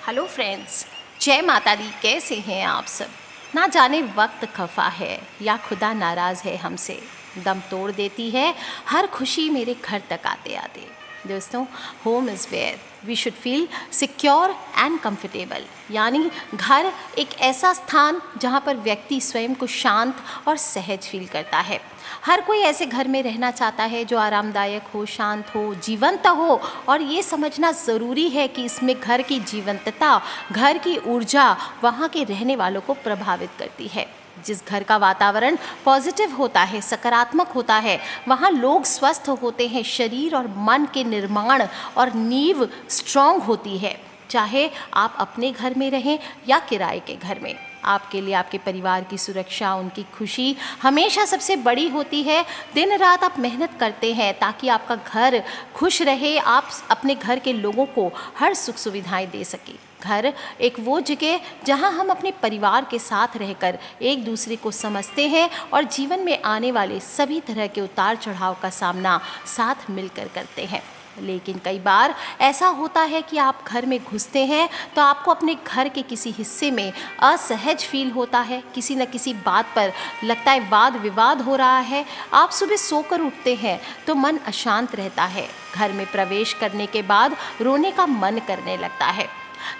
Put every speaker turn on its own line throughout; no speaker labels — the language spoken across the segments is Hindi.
हेलो फ्रेंड्स, जय माता दी। कैसे हैं आप सब? ना जाने वक्त खफा है या खुदा नाराज़ है हमसे, दम तोड़ देती है हर खुशी मेरे घर तक आते आते। दोस्तों, home is where we should feel secure and comfortable, यानी घर एक ऐसा स्थान जहाँ पर व्यक्ति स्वयं को शांत और सहज फील करता है। हर कोई ऐसे घर में रहना चाहता है जो आरामदायक हो, शांत हो, जीवंत हो, और ये समझना ज़रूरी है कि इसमें घर की जीवंतता, घर की ऊर्जा वहाँ के रहने वालों को प्रभावित करती है। जिस घर का वातावरण पॉजिटिव होता है, सकारात्मक होता है, वहाँ लोग स्वस्थ होते हैं, शरीर और मन के निर्माण और नींव स्ट्रॉन्ग होती है। चाहे आप अपने घर में रहें या किराए के घर में, आपके लिए आपके परिवार की सुरक्षा, उनकी खुशी हमेशा सबसे बड़ी होती है। दिन रात आप मेहनत करते हैं ताकि आपका घर खुश रहे, आप अपने घर के लोगों को हर सुख सुविधाएं दे सकें। घर एक वो जगह जहां हम अपने परिवार के साथ रहकर एक दूसरे को समझते हैं और जीवन में आने वाले सभी तरह के उतार चढ़ाव का सामना साथ मिलकर करते हैं। लेकिन कई बार ऐसा होता है कि आप घर में घुसते हैं तो आपको अपने घर के किसी हिस्से में असहज फील होता है, किसी न किसी बात पर लगता है वाद विवाद हो रहा है। आप सुबह सोकर उठते हैं तो मन अशांत रहता है, घर में प्रवेश करने के बाद रोने का मन करने लगता है।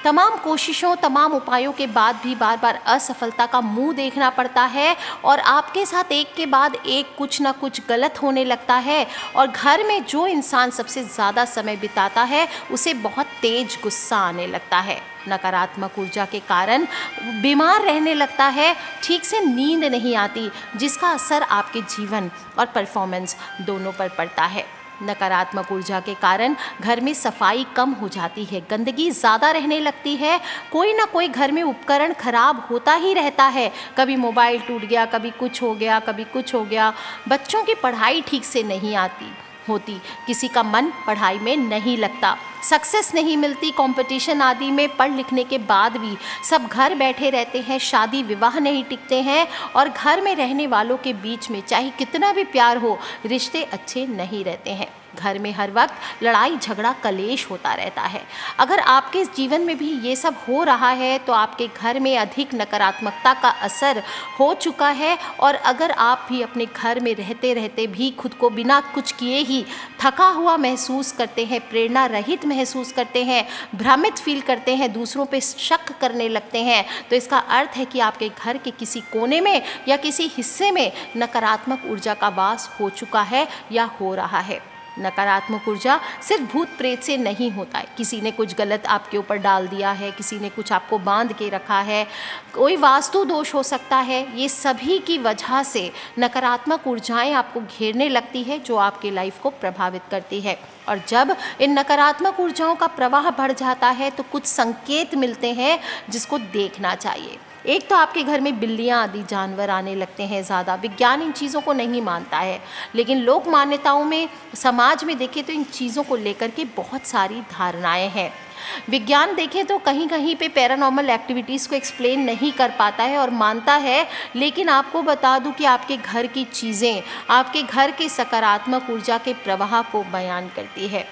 तमाम कोशिशों, तमाम उपायों के बाद भी बार बार असफलता का मुंह देखना पड़ता है और आपके साथ एक के बाद एक कुछ ना कुछ गलत होने लगता है। और घर में जो इंसान सबसे ज़्यादा समय बिताता है उसे बहुत तेज गुस्सा आने लगता है, नकारात्मक ऊर्जा के कारण बीमार रहने लगता है, ठीक से नींद नहीं आती, जिसका असर आपके जीवन और परफॉर्मेंस दोनों पर पड़ता है। नकारात्मक ऊर्जा के कारण घर में सफाई कम हो जाती है, गंदगी ज़्यादा रहने लगती है, कोई ना कोई घर में उपकरण खराब होता ही रहता है। कभी मोबाइल टूट गया, कभी कुछ हो गया, कभी कुछ हो गया। बच्चों की पढ़ाई ठीक से नहीं होती, किसी का मन पढ़ाई में नहीं लगता, सक्सेस नहीं मिलती कंपटीशन आदि में। पढ़ लिखने के बाद भी सब घर बैठे रहते हैं, शादी विवाह नहीं टिकते हैं और घर में रहने वालों के बीच में चाहे कितना भी प्यार हो, रिश्ते अच्छे नहीं रहते हैं। घर में हर वक्त लड़ाई झगड़ा कलेश होता रहता है। अगर आपके जीवन में भी ये सब हो रहा है तो आपके घर में अधिक नकारात्मकता का असर हो चुका है। और अगर आप भी अपने घर में रहते रहते भी खुद को बिना कुछ किए ही थका हुआ महसूस करते हैं, प्रेरणा रहित महसूस करते हैं, भ्रमित फील करते हैं, दूसरों पे शक करने लगते हैं, तो इसका अर्थ है कि आपके घर के किसी कोने में या किसी हिस्से में नकारात्मक ऊर्जा का वास हो चुका है या हो रहा है। नकारात्मक ऊर्जा सिर्फ भूत प्रेत से नहीं होता है, किसी ने कुछ गलत आपके ऊपर डाल दिया है, किसी ने कुछ आपको बांध के रखा है, कोई वास्तु दोष हो सकता है। ये सभी की वजह से नकारात्मक ऊर्जाएं आपको घेरने लगती है जो आपके लाइफ को प्रभावित करती है। और जब इन नकारात्मक ऊर्जाओं का प्रवाह बढ़ जाता है तो कुछ संकेत मिलते हैं जिसको देखना चाहिए। एक तो आपके घर में बिल्लियाँ आदि जानवर आने लगते हैं ज़्यादा। विज्ञान इन चीज़ों को नहीं मानता है, लेकिन लोक मान्यताओं में, समाज में देखें तो इन चीज़ों को लेकर के बहुत सारी धारणाएं हैं। विज्ञान देखें तो कहीं कहीं पे पैरानॉर्मल एक्टिविटीज़ को एक्सप्लेन नहीं कर पाता है और मानता है, लेकिन आपको बता दूं कि आपके घर की चीज़ें आपके घर के सकारात्मक ऊर्जा के प्रवाह को बयान करती है।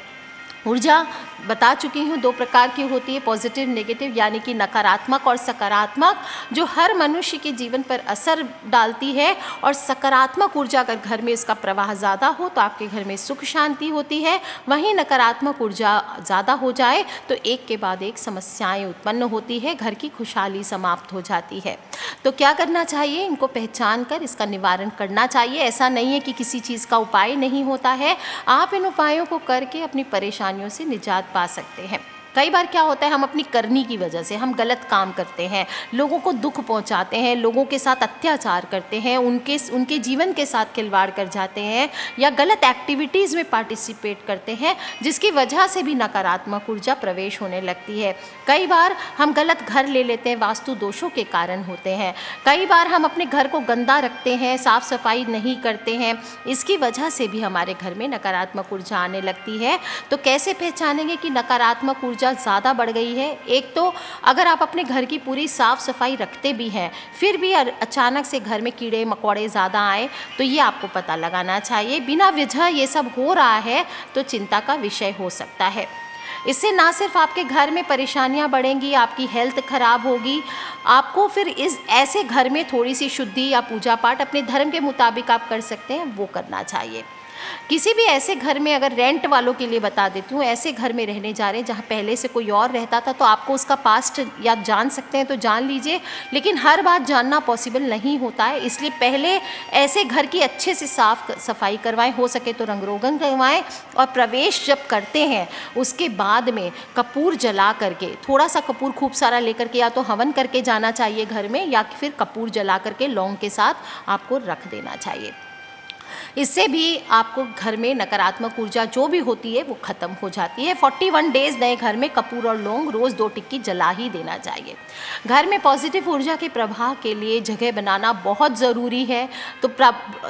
ऊर्जा बता चुकी हूँ, दो प्रकार की होती है, पॉजिटिव नेगेटिव, यानी कि नकारात्मक और सकारात्मक, जो हर मनुष्य के जीवन पर असर डालती है। और सकारात्मक ऊर्जा अगर घर में इसका प्रवाह ज़्यादा हो तो आपके घर में सुख शांति होती है। वहीं नकारात्मक ऊर्जा ज़्यादा हो जाए तो एक के बाद एक समस्याएं उत्पन्न होती है, घर की खुशहाली समाप्त हो जाती है। तो क्या करना चाहिए? इनको पहचान कर इसका निवारण करना चाहिए। ऐसा नहीं है कि किसी चीज़ का उपाय नहीं होता है, आप इन उपायों को करके अपनी परेशानियों से निजात पा सकते हैं। कई बार क्या होता है, हम अपनी करनी की वजह से हम गलत काम करते हैं, लोगों को दुख पहुंचाते हैं, लोगों के साथ अत्याचार करते हैं, उनके जीवन के साथ खिलवाड़ कर जाते हैं या गलत एक्टिविटीज़ में पार्टिसिपेट करते हैं, जिसकी वजह से भी नकारात्मक ऊर्जा प्रवेश होने लगती है। कई बार हम गलत घर ले लेते हैं, वास्तु दोषों के कारण होते हैं। कई बार हम अपने घर को गंदा रखते हैं, साफ़ सफाई नहीं करते हैं, इसकी वजह से भी हमारे घर में नकारात्मक ऊर्जा आने लगती है। तो कैसे पहचानेंगे कि नकारात्मक ऊर्जा ज़्यादा बढ़ गई है? एक तो अगर आप अपने घर की पूरी साफ़ सफाई रखते भी हैं, फिर भी अचानक से घर में कीड़े मकोड़े ज़्यादा आए तो ये आपको पता लगाना चाहिए। बिना वजह ये सब हो रहा है तो चिंता का विषय हो सकता है। इससे ना सिर्फ आपके घर में परेशानियां बढ़ेंगी, आपकी हेल्थ खराब होगी। आपको फिर इस ऐसे घर में थोड़ी सी शुद्धि या पूजा पाठ अपने धर्म के मुताबिक आप कर सकते हैं, वो करना चाहिए। किसी भी ऐसे घर में, अगर रेंट वालों के लिए बता देती हूँ, ऐसे घर में रहने जा रहे हैं जहाँ पहले से कोई और रहता था, तो आपको उसका पास्ट या जान सकते हैं तो जान लीजिए, लेकिन हर बात जानना पॉसिबल नहीं होता है। इसलिए पहले ऐसे घर की अच्छे से साफ सफाई करवाएं, हो सके तो रंग रोगन करवाएं, और प्रवेश जब करते हैं उसके बाद में कपूर जला करके, थोड़ा सा कपूर खूब सारा लेकर के या तो हवन करके जाना चाहिए घर में, या फिर कपूर जला करके लौंग के साथ आपको रख देना चाहिए। इससे भी आपको घर में नकारात्मक ऊर्जा जो भी होती है वो ख़त्म हो जाती है। 41 डेज़ नए घर में कपूर और लौंग रोज़ 2 टिक्की जला ही देना चाहिए। घर में पॉजिटिव ऊर्जा के प्रवाह के लिए जगह बनाना बहुत ज़रूरी है। तो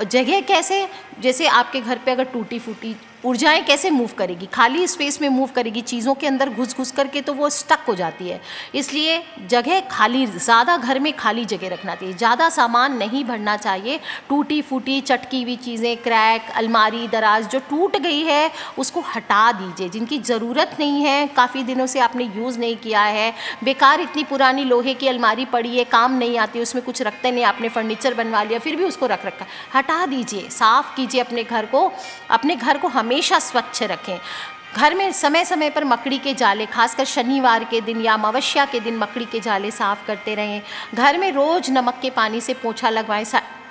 जगह कैसे, जैसे आपके घर पे अगर टूटी फूटी ऊर्जाएं कैसे मूव करेगी, खाली स्पेस में मूव करेगी, चीज़ों के अंदर घुस घुस करके तो वो स्टक हो जाती है। इसलिए जगह खाली, ज़्यादा घर में खाली जगह रखना चाहिए, ज़्यादा सामान नहीं भरना चाहिए। टूटी फूटी चटकी हुई चीज़ें, क्रैक, अलमारी दराज जो टूट गई है उसको हटा दीजिए। जिनकी ज़रूरत नहीं है, काफ़ी दिनों से आपने यूज़ नहीं किया है, बेकार इतनी पुरानी लोहे की अलमारी पड़ी है, काम नहीं आती, उसमें कुछ रखते नहीं, आपने फर्नीचर बनवा लिया फिर भी उसको रख रखा, हटा दीजिए, साफ़ कीजिए अपने घर को। अपने घर को हमेशा स्वच्छ रखें। घर में समय समय पर मकड़ी के जाले, खासकर शनिवार के दिन या अमावस्या के दिन मकड़ी के जाले साफ़ करते रहें। घर में रोज़ नमक के पानी से पोछा लगवाएं।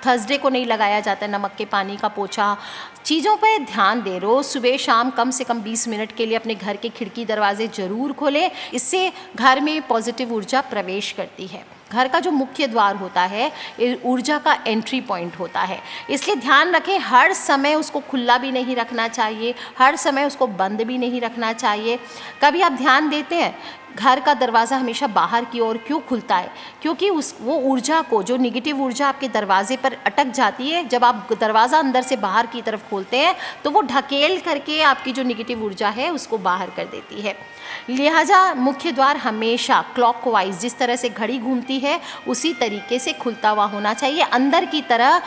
थर्सडे को नहीं लगाया जाता नमक के पानी का पोछा। चीज़ों पर ध्यान दें। रोज़ सुबह शाम कम से कम 20 मिनट के लिए अपने घर के खिड़की दरवाजे ज़रूर खोलें। इससे घर में पॉजिटिव ऊर्जा प्रवेश करती है। घर का जो मुख्य द्वार होता है ऊर्जा का एंट्री पॉइंट होता है, इसलिए ध्यान रखें हर समय उसको खुला भी नहीं रखना चाहिए, हर समय उसको बंद भी नहीं रखना चाहिए। कभी आप ध्यान देते हैं घर का दरवाज़ा हमेशा बाहर की ओर क्यों खुलता है? क्योंकि वो ऊर्जा को, जो निगेटिव ऊर्जा आपके दरवाजे पर अटक जाती है, जब आप दरवाज़ा अंदर से बाहर की तरफ खोलते हैं तो वो ढकेल करके आपकी जो निगेटिव ऊर्जा है उसको बाहर कर देती है। लिहाजा मुख्य द्वार हमेशा क्लॉकवाइज, जिस तरह से घड़ी घूमती है उसी तरीके से खुलता हुआ होना चाहिए। अंदर की तरफ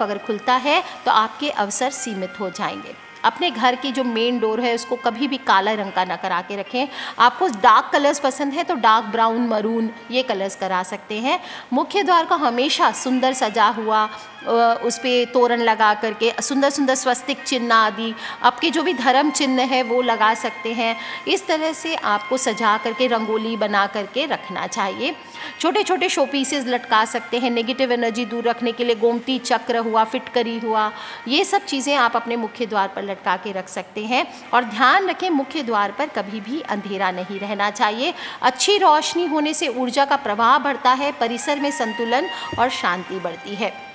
अगर खुलता है तो आपके अवसर सीमित हो जाएंगे। अपने घर की जो मेन डोर है उसको कभी भी काला रंग का ना करा के रखें। आपको डार्क कलर्स पसंद है तो डार्क ब्राउन, मरून ये कलर्स करा सकते हैं। मुख्य द्वार को हमेशा सुंदर सजा हुआ, उस पर तोरण लगा करके सुंदर सुंदर स्वस्तिक चिन्ह आदि, आपके जो भी धर्म चिन्ह है वो लगा सकते हैं। इस तरह से आपको सजा करके रंगोली बना करके रखना चाहिए। छोटे छोटे शो पीसेस लटका सकते हैं नेगेटिव एनर्जी दूर रखने के लिए। गोमती चक्र हुआ, फिटकरी हुआ, ये सब चीज़ें आप अपने मुख्य द्वार पर लटका के रख सकते हैं। और ध्यान रखें मुख्य द्वार पर कभी भी अंधेरा नहीं रहना चाहिए। अच्छी रोशनी होने से ऊर्जा का प्रवाह बढ़ता है, परिसर में संतुलन और शांति बढ़ती है।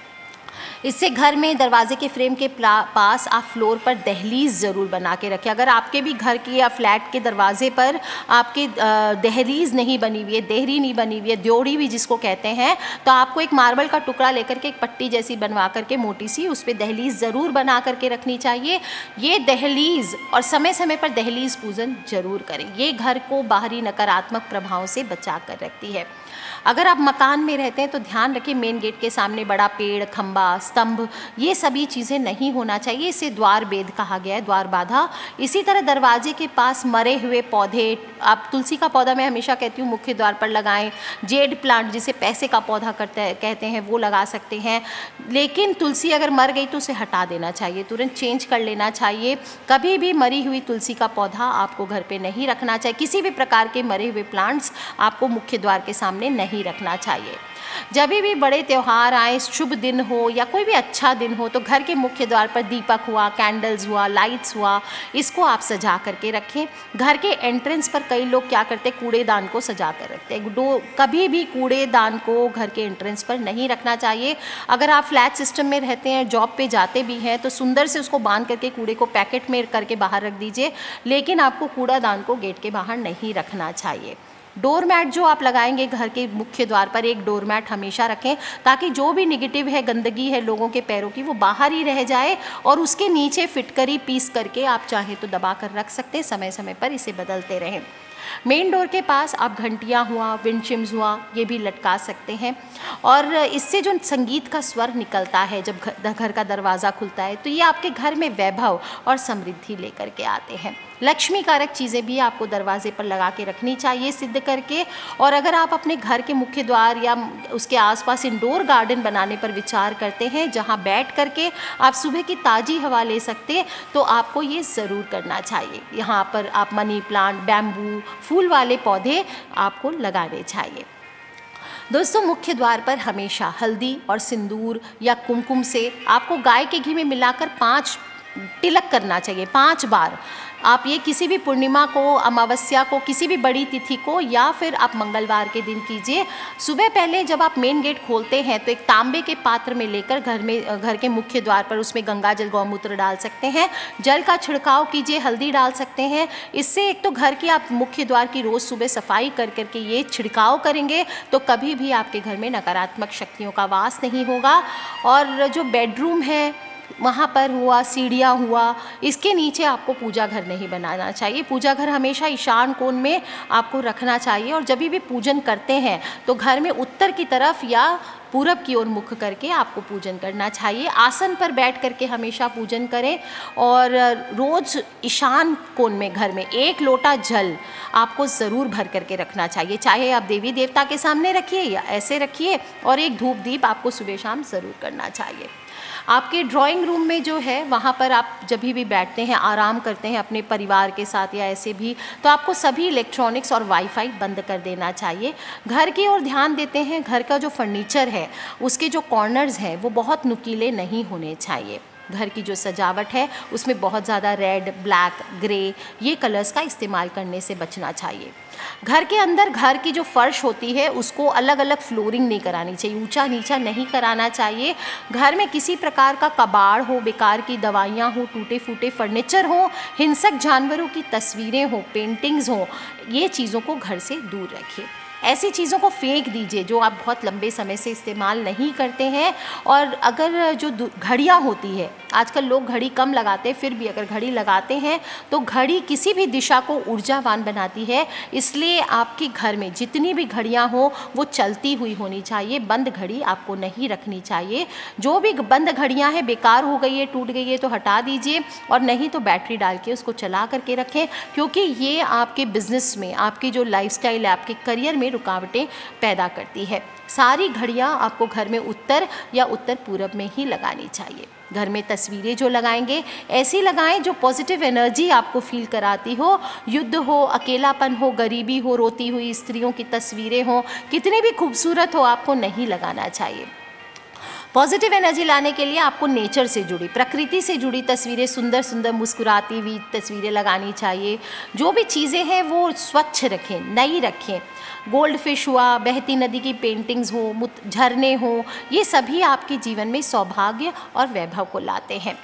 इससे घर में दरवाजे के फ्रेम के पास आप फ्लोर पर दहलीज ज़रूर बना के रखें। अगर आपके भी घर की या फ्लैट के दरवाजे पर आपके दहलीज नहीं बनी हुई है, देहरी नहीं बनी हुई है, द्योड़ी भी जिसको कहते हैं, तो आपको एक मार्बल का टुकड़ा लेकर के एक पट्टी जैसी बनवा करके मोटी सी उस पर दहलीज ज़रूर बना करके रखनी चाहिए। ये दहलीज, और समय समय पर दहलीज पूजन जरूर करें। ये घर को बाहरी नकारात्मक प्रभाव से बचा कर रखती है। अगर आप मकान में रहते हैं तो ध्यान रखें मेन गेट के सामने बड़ा पेड़, खंबा, स्तंभ, ये सभी चीज़ें नहीं होना चाहिए। इसे द्वार भेद कहा गया है, द्वार बाधा। इसी तरह दरवाजे के पास मरे हुए पौधे, आप तुलसी का पौधा मैं हमेशा कहती हूँ मुख्य द्वार पर लगाएं। जेड प्लांट जिसे पैसे का पौधा कहते हैं वो लगा सकते हैं। लेकिन तुलसी अगर मर गई तो उसे हटा देना चाहिए, तुरंत चेंज कर लेना चाहिए। कभी भी मरी हुई तुलसी का पौधा आपको घर पे नहीं रखना चाहिए। किसी भी प्रकार के मरे हुए प्लांट्स आपको मुख्य द्वार के सामने नहीं रखना चाहिए। जब भी बड़े त्यौहार आए, शुभ दिन हो या कोई भी अच्छा दिन हो, तो घर के मुख्य द्वार पर दीपक हुआ, कैंडल्स हुआ, लाइट्स हुआ, इसको आप सजा करके रखें। घर के एंट्रेंस पर कई लोग क्या करते हैं, कूड़ेदान को सजा कर रखते हैं। कभी भी कूड़ेदान को घर के एंट्रेंस पर नहीं रखना चाहिए। अगर आप फ्लैट सिस्टम में रहते हैं, जॉब पे जाते भी हैं, तो सुंदर से उसको बांध करके कूड़े को पैकेट में करके बाहर रख दीजिए, लेकिन आपको कूड़ादान को गेट के बाहर नहीं रखना चाहिए। डोरमैट जो आप लगाएंगे घर के मुख्य द्वार पर, एक डोरमैट हमेशा रखें ताकि जो भी नेगेटिव है, गंदगी है लोगों के पैरों की, वो बाहर ही रह जाए। और उसके नीचे फिटकरी पीस करके आप चाहे तो दबा कर रख सकते हैं, समय समय पर इसे बदलते रहें। मेन डोर के पास आप घंटियाँ हुआ, विंडशिम्स हुआ, ये भी लटका सकते हैं। और इससे जो संगीत का स्वर निकलता है जब घर का दरवाज़ा खुलता है, तो ये आपके घर में वैभव और समृद्धि लेकर के आते हैं। लक्ष्मी कारक चीज़ें भी आपको दरवाजे पर लगा के रखनी चाहिए सिद्ध करके। और अगर आप अपने घर के मुख्य द्वार या उसके आसपास इंडोर गार्डन बनाने पर विचार करते हैं जहां बैठ करके आप सुबह की ताज़ी हवा ले सकते हैं, तो आपको ये ज़रूर करना चाहिए। यहाँ पर आप मनी प्लांट, बैम्बू, फूल वाले पौधे आपको लगाने चाहिए। दोस्तों, मुख्य द्वार पर हमेशा हल्दी और सिंदूर या कुमकुम से आपको गाय के घी में मिलाकर 5 तिलक करना चाहिए, 5 बार। आप ये किसी भी पूर्णिमा को, अमावस्या को, किसी भी बड़ी तिथि को या फिर आप मंगलवार के दिन कीजिए। सुबह पहले जब आप मेन गेट खोलते हैं तो एक तांबे के पात्र में लेकर घर के मुख्य द्वार पर उसमें गंगा जल, गौमूत्र डाल सकते हैं। जल का छिड़काव कीजिए, हल्दी डाल सकते हैं। इससे एक तो घर की आप मुख्य द्वार की रोज़ सुबह सफाई कर करके ये छिड़काव करेंगे तो कभी भी आपके घर में नकारात्मक शक्तियों का वास नहीं होगा। और जो बेडरूम है वहाँ पर हुआ, सीढ़ियाँ हुआ, इसके नीचे आपको पूजा घर नहीं बनाना चाहिए। पूजा घर हमेशा ईशान कोण में आपको रखना चाहिए। और जब भी पूजन करते हैं तो घर में उत्तर की तरफ या पूरब की ओर मुख करके आपको पूजन करना चाहिए। आसन पर बैठ करके हमेशा पूजन करें। और रोज़ ईशान कोण में घर में 1 लोटा जल आपको ज़रूर भर करके रखना चाहिए। चाहे आप देवी देवता के सामने रखिए या ऐसे रखिए। और एक धूप दीप आपको सुबह शाम ज़रूर करना चाहिए। आपके ड्राइंग रूम में जो है वहाँ पर आप जब भी बैठते हैं, आराम करते हैं अपने परिवार के साथ या ऐसे भी, तो आपको सभी इलेक्ट्रॉनिक्स और वाईफाई बंद कर देना चाहिए। घर की ओर ध्यान देते हैं। घर का जो फर्नीचर है उसके जो कॉर्नर्स हैं वो बहुत नुकीले नहीं होने चाहिए। घर की जो सजावट है उसमें बहुत ज़्यादा रेड, ब्लैक, ग्रे ये कलर्स का इस्तेमाल करने से बचना चाहिए। घर के अंदर घर की जो फर्श होती है उसको अलग अलग फ्लोरिंग नहीं करानी चाहिए, ऊंचा नीचा नहीं कराना चाहिए। घर में किसी प्रकार का कबाड़ हो, बेकार की दवाइयाँ हो, टूटे फूटे फर्नीचर हो, हिंसक जानवरों की तस्वीरें हो, पेंटिंग्स हो, ये चीज़ों को घर से दूर रखिए। ऐसी चीज़ों को फेंक दीजिए जो आप बहुत लंबे समय से इस्तेमाल नहीं करते हैं। और अगर जो घड़ियाँ होती है, आजकल लोग घड़ी कम लगाते हैं, फिर भी अगर घड़ी लगाते हैं तो घड़ी किसी भी दिशा को ऊर्जावान बनाती है। इसलिए आपके घर में जितनी भी घड़ियाँ हो वो चलती हुई होनी चाहिए, बंद घड़ी आपको नहीं रखनी चाहिए। जो भी बंद घड़ियाँ हैं, बेकार हो गई है, टूट गई है तो हटा दीजिए। और नहीं तो बैटरी डाल के उसको चला करके रखें, क्योंकि ये आपके बिजनेस में, आपकी जो लाइफस्टाइल है, आपके करियर में रुकावटें पैदा करती है। सारी घड़ियां आपको घर में उत्तर या उत्तर पूरब में ही लगानी चाहिए। घर में तस्वीरें जो लगाएंगे ऐसी लगाएं जो पॉजिटिव एनर्जी आपको फील कराती हो। युद्ध हो, अकेलापन हो, गरीबी हो, रोती हुई स्त्रियों की तस्वीरें हो, कितनी भी खूबसूरत हो, आपको नहीं लगाना चाहिए। पॉजिटिव एनर्जी लाने के लिए आपको नेचर से जुड़ी, प्रकृति से जुड़ी तस्वीरें, सुंदर सुंदर मुस्कुराती हुई तस्वीरें लगानी चाहिए। जो भी चीज़ें हैं वो स्वच्छ रखें, नई रखें। गोल्ड फिश हुआ, बहती नदी की पेंटिंग्स हो, झरने हो, ये सभी आपके जीवन में सौभाग्य और वैभव को लाते हैं।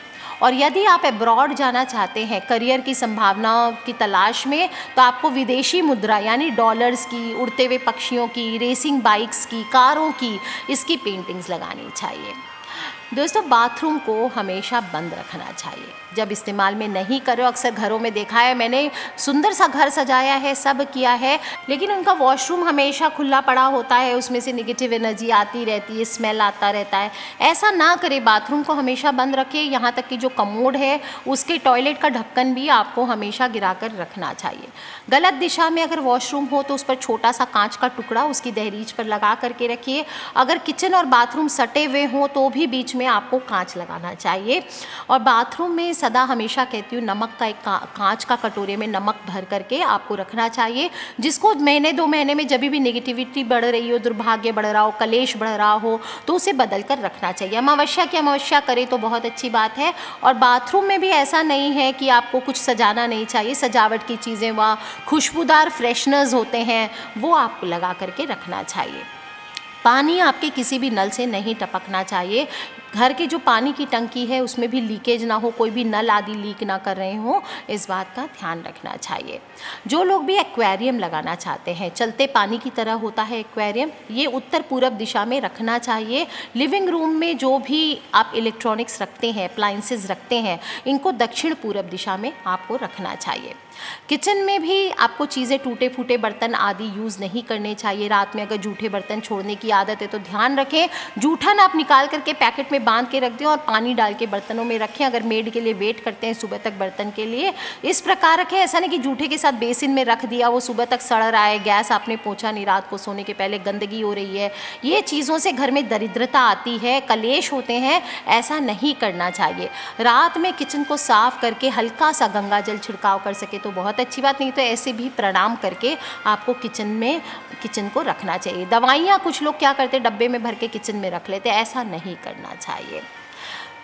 और यदि आप अब्रॉड जाना चाहते हैं करियर की संभावनाओं की तलाश में, तो आपको विदेशी मुद्रा यानी डॉलर्स की, उड़ते हुए पक्षियों की, रेसिंग बाइक्स की, कारों की, इसकी पेंटिंग्स लगानी चाहिए। दोस्तों, बाथरूम को हमेशा बंद रखना चाहिए। जब इस्तेमाल में नहीं करो, अक्सर घरों में देखा है मैंने, सुंदर सा घर सजाया है, सब किया है, लेकिन उनका वॉशरूम हमेशा खुला पड़ा होता है, उसमें से नेगेटिव एनर्जी आती रहती है, स्मेल आता रहता है। ऐसा ना करें, बाथरूम को हमेशा बंद रखें। यहाँ तक कि जो कमोड है उसके टॉयलेट का ढक्कन भी आपको हमेशा गिरा कर रखना चाहिए। गलत दिशा में अगर वॉशरूम हो तो उस पर छोटा सा कांच का टुकड़ा उसकी दहलीज पर लगा करके रखिए। अगर किचन और बाथरूम सटे हुए हों तो भी बीच में आपको कांच लगाना चाहिए। और बाथरूम में सदा हमेशा कहती हूँ, नमक का एक कांच का कटोरे में नमक भर करके आपको रखना चाहिए, जिसको महीने 2 महीने में जब भी नेगेटिविटी बढ़ रही हो, दुर्भाग्य बढ़ रहा हो, कलेश बढ़ रहा हो, तो उसे बदल कर रखना चाहिए। अमावस्या की अमावस्या करें तो बहुत अच्छी बात है। और बाथरूम में भी ऐसा नहीं है कि आपको कुछ सजाना नहीं चाहिए, सजावट की चीज़ें, वह खुशबूदार फ्रेशनर्स होते हैं वो आपको लगा करके रखना चाहिए। पानी आपके किसी भी नल से नहीं टपकना चाहिए। घर की जो पानी की टंकी है उसमें भी लीकेज ना हो, कोई भी नल आदि लीक ना कर रहे हों, इस बात का ध्यान रखना चाहिए। जो लोग भी एक्वेरियम लगाना चाहते हैं, चलते पानी की तरह होता है एक्वेरियम, ये उत्तर पूरब दिशा में रखना चाहिए। लिविंग रूम में जो भी आप इलेक्ट्रॉनिक्स रखते हैं, अप्लाइंसेस रखते हैं, इनको दक्षिण पूरब दिशा में आपको रखना चाहिए। किचन में भी आपको चीज़ें, टूटे फूटे बर्तन आदि यूज़ नहीं करने चाहिए। रात में अगर जूठे बर्तन छोड़ने की आदत है तो ध्यान रखें, जूठन आप निकाल करके पैकेट में बांध के रख दें और पानी डाल के बर्तनों में रखें। अगर मेड के लिए वेट करते हैं सुबह तक बर्तन के लिए, इस प्रकार रखें। ऐसा नहीं कि जूठे के साथ बेसिन में रख दिया, वो सुबह तक सड़ रहा है, गैस आपने पोंछा नहीं, रात को सोने के पहले गंदगी हो रही है। ये चीज़ों से घर में दरिद्रता आती है, कलेश होते हैं, ऐसा नहीं करना चाहिए। रात में किचन को साफ करके हल्का सा गंगा जल छिड़काव कर सके तो बहुत अच्छी बात, नहीं तो ऐसे भी प्रणाम करके आपको किचन को रखना चाहिए। दवाइयाँ कुछ लोग क्या करते हैं, डब्बे में भर के किचन में रख लेते हैं, ऐसा नहीं करना चाहिए।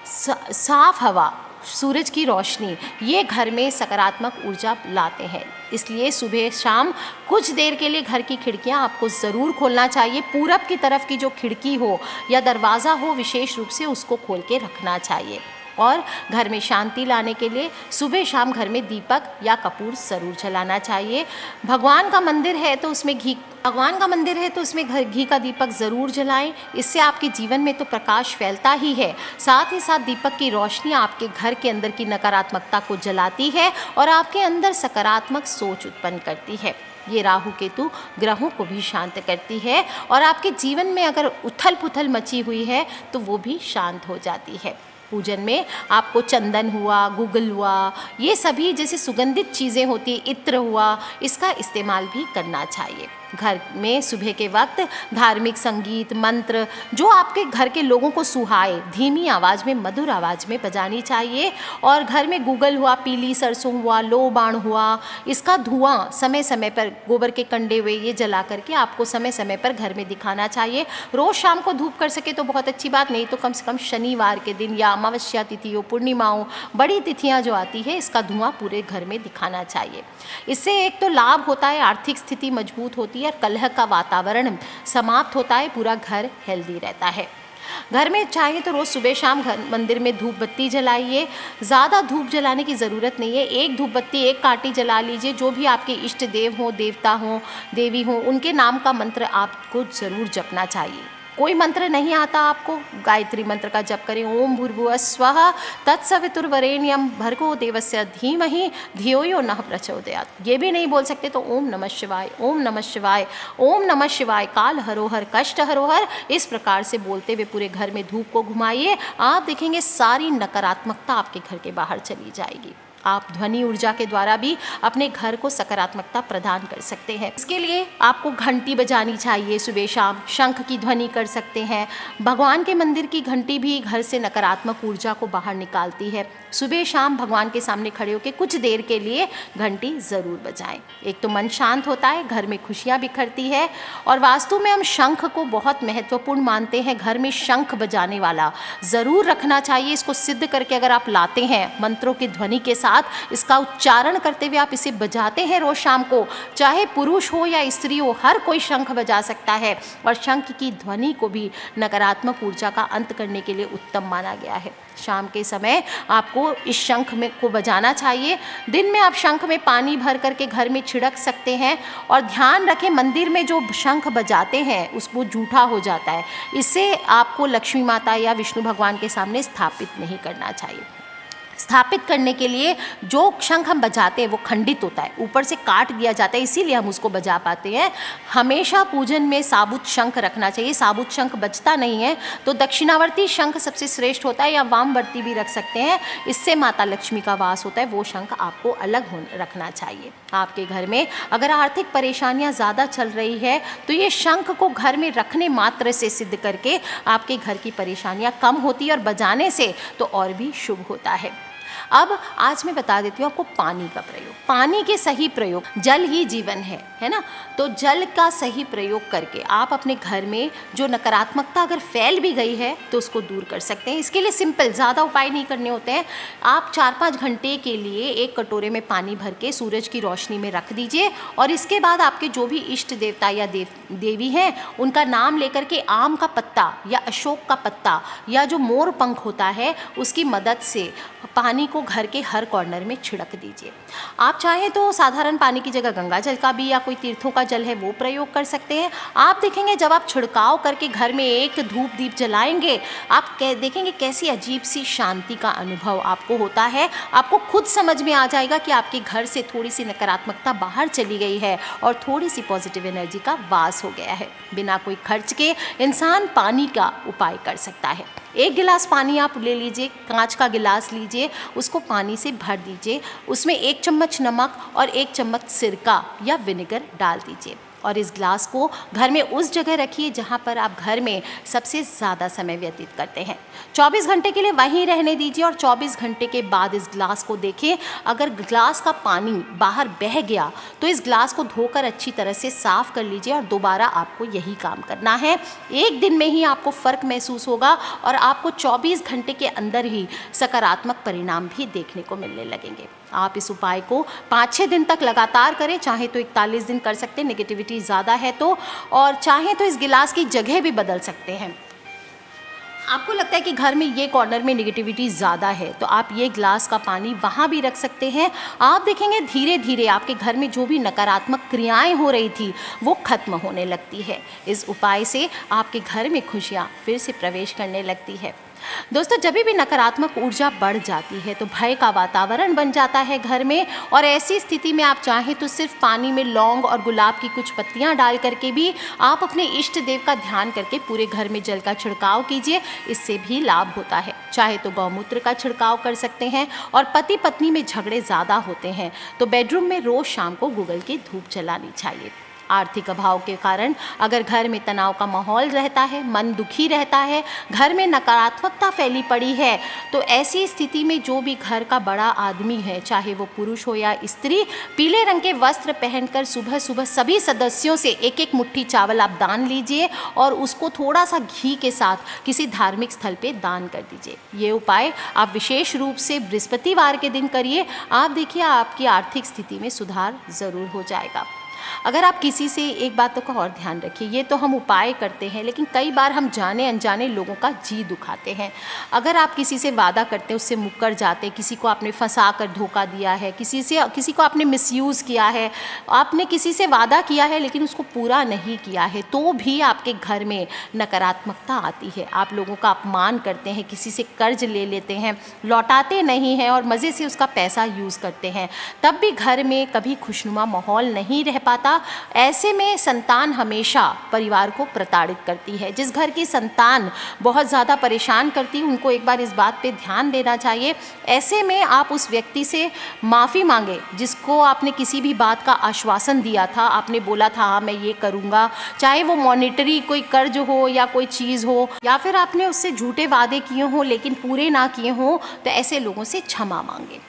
साफ हवा, सूरज की रोशनी, ये घर में सकारात्मक ऊर्जा लाते हैं, इसलिए सुबह शाम कुछ देर के लिए घर की खिड़कियां आपको ज़रूर खोलना चाहिए। पूरब की तरफ की जो खिड़की हो या दरवाज़ा हो, विशेष रूप से उसको खोल के रखना चाहिए। और घर में शांति लाने के लिए सुबह शाम घर में दीपक या कपूर ज़रूर जलाना चाहिए। भगवान का मंदिर है तो उसमें घी का दीपक ज़रूर जलाएं। इससे आपके जीवन में तो प्रकाश फैलता ही है, साथ ही साथ दीपक की रोशनी आपके घर के अंदर की नकारात्मकता को जलाती है और आपके अंदर सकारात्मक सोच उत्पन्न करती है। ये राहु केतु ग्रहों को भी शांत करती है और आपके जीवन में अगर उथल पुथल मची हुई है तो वो भी शांत हो जाती है। पूजन में आपको चंदन हुआ, गुगल हुआ, ये सभी जैसे सुगंधित चीज़ें होती है, इत्र हुआ, इसका इस्तेमाल भी करना चाहिए। घर में सुबह के वक्त धार्मिक संगीत, मंत्र जो आपके घर के लोगों को सुहाए, धीमी आवाज़ में, मधुर आवाज़ में बजानी चाहिए। और घर में गुगल हुआ, पीली सरसों हुआ, लो बाण हुआ, इसका धुआं समय समय पर, गोबर के कंडे हुए, ये जला करके आपको समय समय पर घर में दिखाना चाहिए। रोज़ शाम को धूप कर सके तो बहुत अच्छी बात, नहीं तो कम से कम शनिवार के दिन या अमावस्या तिथि हो, पूर्णिमाओं, बड़ी तिथियाँ जो आती है, इसका धुआं पूरे घर में दिखाना चाहिए। इससे एक तो लाभ होता है, आर्थिक स्थिति मजबूत होती है और कलह का वातावरण समाप्त होता है, पूरा घर हेल्दी रहता है। घर में चाहे तो रोज़ सुबह शाम मंदिर में धूप बत्ती जलाइए। ज़्यादा धूप जलाने की ज़रूरत नहीं है, एक धूप बत्ती, एक काटी जला लीजिए। जो भी आपके इष्ट देव हों, देवता हों, देवी हों, उनके नाम का मंत्र आपको ज़रूर जपना चाहिए। कोई मंत्र नहीं आता आपको, गायत्री मंत्र का जप करें। ओम भूर्भुवः स्वः तत्सवितुर्वरेण्यं भर्गो देवस्य धीमहि धियो यो नः प्रचोदयात्। ये भी नहीं बोल सकते तो ओम नमः शिवाय, ओम नमः शिवाय, ओम नमः शिवाय, काल हरोहर, कष्ट हरोहर, इस प्रकार से बोलते हुए पूरे घर में धूप को घुमाइए। आप देखेंगे सारी नकारात्मकता आपके घर के बाहर चली जाएगी। आप ध्वनि ऊर्जा के द्वारा भी अपने घर को सकारात्मकता प्रदान कर सकते हैं। इसके लिए आपको घंटी बजानी चाहिए सुबह शाम, शंख की ध्वनि कर सकते हैं। भगवान के मंदिर की घंटी भी घर से नकारात्मक ऊर्जा को बाहर निकालती है। सुबह शाम भगवान के सामने खड़े होकर कुछ देर के लिए घंटी ज़रूर बजाएं। एक तो मन शांत होता है, घर में खुशियाँ बिखरती है। और वास्तु में हम शंख को बहुत महत्वपूर्ण मानते हैं। घर में शंख बजाने वाला ज़रूर रखना चाहिए। इसको सिद्ध करके अगर आप लाते हैं, मंत्रों की ध्वनि के साथ इसका उच्चारण करते हुए आप इसे बजाते हैं रोज़ शाम को, चाहे पुरुष हो या स्त्री हो, हर कोई शंख बजा सकता है। और शंख की ध्वनि को भी नकारात्मक ऊर्जा का अंत करने के लिए उत्तम माना गया है। शाम के समय आपको इस शंख में को बजाना चाहिए। दिन में आप शंख में पानी भर करके घर में छिड़क सकते हैं। और ध्यान रखें, मंदिर में जो शंख बजाते हैं उसको जूठा हो जाता है, इससे आपको लक्ष्मी माता या विष्णु भगवान के सामने स्थापित नहीं करना चाहिए। स्थापित करने के लिए जो शंख हम बजाते हैं वो खंडित होता है, ऊपर से काट दिया जाता है, इसीलिए हम उसको बजा पाते हैं। हमेशा पूजन में साबुत शंख रखना चाहिए। साबुत शंख बजता नहीं है तो दक्षिणावर्ती शंख सबसे श्रेष्ठ होता है, या वामवर्ती भी रख सकते हैं। इससे माता लक्ष्मी का वास होता है, वो शंख आपको अलग रखना चाहिए। आपके घर में अगर आर्थिक परेशानियां ज़्यादा चल रही है तो ये शंख को घर में रखने मात्र से सिद्ध करके आपके घर की परेशानियां कम होती है, और बजाने से तो और भी शुभ होता है। अब आज मैं बता देती हूँ आपको पानी का प्रयोग, पानी के सही प्रयोग। जल ही जीवन है ना। तो जल का सही प्रयोग करके आप अपने घर में जो नकारात्मकता अगर फैल भी गई है तो उसको दूर कर सकते हैं। इसके लिए सिंपल, ज़्यादा उपाय नहीं करने होते हैं। आप 4-5 घंटे के लिए एक कटोरे में पानी भर के सूरज की रोशनी में रख दीजिए, और इसके बाद आपके जो भी इष्ट देवता या देवी हैं उनका नाम लेकर के आम का पत्ता या अशोक का पत्ता या जो मोर पंख होता है उसकी मदद से पानी पानी को घर के हर कॉर्नर में छिड़क दीजिए। आप चाहें तो साधारण पानी की जगह गंगा जल का भी या कोई तीर्थों का जल है वो प्रयोग कर सकते हैं। आप देखेंगे जब आप छिड़काव करके घर में एक धूप दीप जलाएंगे, आप देखेंगे कैसी अजीब सी शांति का अनुभव आपको होता है। आपको खुद समझ में आ जाएगा कि आपके घर से थोड़ी सी नकारात्मकता बाहर चली गई है और थोड़ी सी पॉजिटिव एनर्जी का वास हो गया है। बिना कोई खर्च के इंसान पानी का उपाय कर सकता है। एक गिलास पानी आप ले लीजिए, कांच का गिलास लीजिए, उसको पानी से भर दीजिए, उसमें 1 चम्मच नमक और 1 चम्मच सिरका या विनेगर डाल दीजिए और इस ग्लास को घर में उस जगह रखिए जहाँ पर आप घर में सबसे ज़्यादा समय व्यतीत करते हैं। 24 घंटे के लिए वहीं रहने दीजिए और 24 घंटे के बाद इस ग्लास को देखें। अगर ग्लास का पानी बाहर बह गया तो इस ग्लास को धोकर अच्छी तरह से साफ़ कर लीजिए और दोबारा आपको यही काम करना है। एक दिन में ही आपको फ़र्क महसूस होगा और आपको 24 घंटे के अंदर ही सकारात्मक परिणाम भी देखने को मिलने लगेंगे। आप इस उपाय को 5-6 दिन तक लगातार करें, चाहे तो 41 दिन कर सकते हैं नेगेटिविटी ज़्यादा है तो, और चाहे तो इस गिलास की जगह भी बदल सकते हैं। आपको लगता है कि घर में ये कॉर्नर में नेगेटिविटी ज़्यादा है तो आप ये ग्लास का पानी वहाँ भी रख सकते हैं। आप देखेंगे धीरे धीरे आपके घर में जो भी नकारात्मक क्रियाएं हो रही थी वो खत्म होने लगती है। इस उपाय से आपके घर में खुशियाँ फिर से प्रवेश करने लगती है। दोस्तों, जब भी नकारात्मक ऊर्जा बढ़ जाती है तो भय का वातावरण बन जाता है घर में, और ऐसी स्थिति में आप चाहें तो सिर्फ पानी में लौंग और गुलाब की कुछ पत्तियां डाल करके भी आप अपने इष्ट देव का ध्यान करके पूरे घर में जल का छिड़काव कीजिए। इससे भी लाभ होता है। चाहे तो गौमूत्र का छिड़काव कर सकते हैं, और पति पत्नी में झगड़े ज़्यादा होते हैं तो बेडरूम में रोज़ शाम को गूगल की धूप जलानी चाहिए। आर्थिक अभाव के कारण अगर घर में तनाव का माहौल रहता है, मन दुखी रहता है, घर में नकारात्मकता फैली पड़ी है, तो ऐसी स्थिति में जो भी घर का बड़ा आदमी है, चाहे वो पुरुष हो या स्त्री, पीले रंग के वस्त्र पहनकर सुबह सुबह सभी सदस्यों से 1-1 मुट्ठी चावल आप दान लीजिए और उसको थोड़ा सा घी के साथ किसी धार्मिक स्थल पे दान कर दीजिए। ये उपाय आप विशेष रूप से बृहस्पतिवार के दिन करिए। आप देखिए आपकी आर्थिक स्थिति में सुधार ज़रूर हो जाएगा। अगर आप किसी से, एक बातों का और ध्यान रखिए, ये तो हम उपाय करते हैं लेकिन कई बार हम जाने अनजाने लोगों का जी दुखाते हैं। अगर आप किसी से वादा करते हैं उससे मुकर जाते, किसी को आपने फंसा कर धोखा दिया है, किसी को आपने मिसयूज़ किया है, आपने किसी से वादा किया है लेकिन उसको पूरा नहीं किया है, तो भी आपके घर में नकारात्मकता आती है। आप लोगों का अपमान करते हैं, किसी से कर्ज ले लेते हैं, लौटाते नहीं हैं और मज़े से उसका पैसा यूज़ करते हैं, तब भी घर में कभी खुशनुमा माहौल नहीं रह पाता। ऐसे में संतान हमेशा परिवार को प्रताड़ित करती है। जिस घर की संतान बहुत ज़्यादा परेशान करती है उनको एक बार इस बात पे ध्यान देना चाहिए। ऐसे में आप उस व्यक्ति से माफ़ी मांगे जिसको आपने किसी भी बात का आश्वासन दिया था, आपने बोला था हाँ मैं ये करूँगा, चाहे वो मॉनेटरी कोई कर्ज हो या कोई चीज़ हो, या फिर आपने उससे झूठे वादे किए हों लेकिन पूरे ना किए हों, तो ऐसे लोगों से क्षमा मांगे।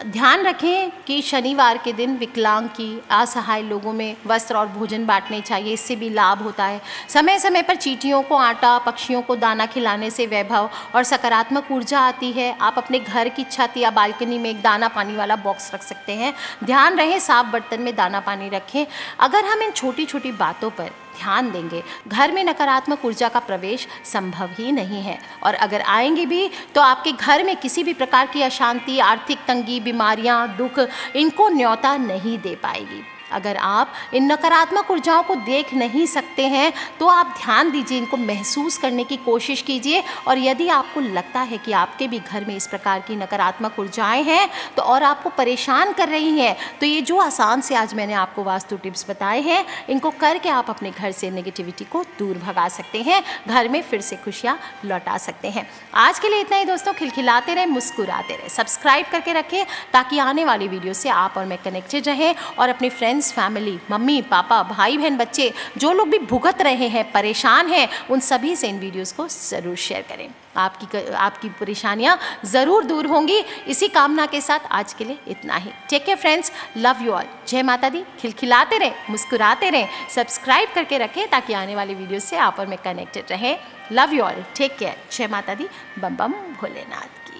ध्यान रखें कि शनिवार के दिन विकलांग की, असहाय लोगों में वस्त्र और भोजन बांटने चाहिए, इससे भी लाभ होता है। समय समय पर चींटियों को आटा, पक्षियों को दाना खिलाने से वैभव और सकारात्मक ऊर्जा आती है। आप अपने घर की छत या बालकनी में एक दाना पानी वाला बॉक्स रख सकते हैं। ध्यान रहे साफ बर्तन में दाना पानी रखें। अगर हम इन छोटी छोटी बातों पर ध्यान देंगे, घर में नकारात्मक ऊर्जा का प्रवेश संभव ही नहीं है, और अगर आएंगे भी तो आपके घर में किसी भी प्रकार की अशांति, आर्थिक तंगी, बीमारियां, दुख इनको न्योता नहीं दे पाएगी। अगर आप इन नकारात्मक ऊर्जाओं को देख नहीं सकते हैं तो आप ध्यान दीजिए, इनको महसूस करने की कोशिश कीजिए, और यदि आपको लगता है कि आपके भी घर में इस प्रकार की नकारात्मक ऊर्जाएं हैं तो और आपको परेशान कर रही हैं, तो ये जो आसान से आज मैंने आपको वास्तु टिप्स बताए हैं, इनको करके आप अपने घर से नेगेटिविटी को दूर भगा सकते हैं, घर में फिर से खुशियाँ लौटा सकते हैं। आज के लिए इतना ही दोस्तों। खिलखिलाते रहें, मुस्कुराते रहें, सब्सक्राइब करके रखें ताकि आने वाली वीडियो से आप और मैं कनेक्टेड रहें, और अपने फ्रेंड्स, फैमिली, मम्मी पापा, भाई बहन, बच्चे, जो लोग भी भुगत रहे हैं, परेशान हैं, उन सभी से इन वीडियोस को ज़रूर शेयर करें। आपकी परेशानियां ज़रूर दूर होंगी। इसी कामना के साथ आज के लिए इतना ही। Take care friends, love you all. जय माता दी। खिलखिलाते रहें, मुस्कुराते रहें, सब्सक्राइब करके रखें ताकि आने वाली वीडियो से आप और मैं कनेक्टेड रहें। Love you all, take care. जय माता दी। बम बम भोलेनाथ की।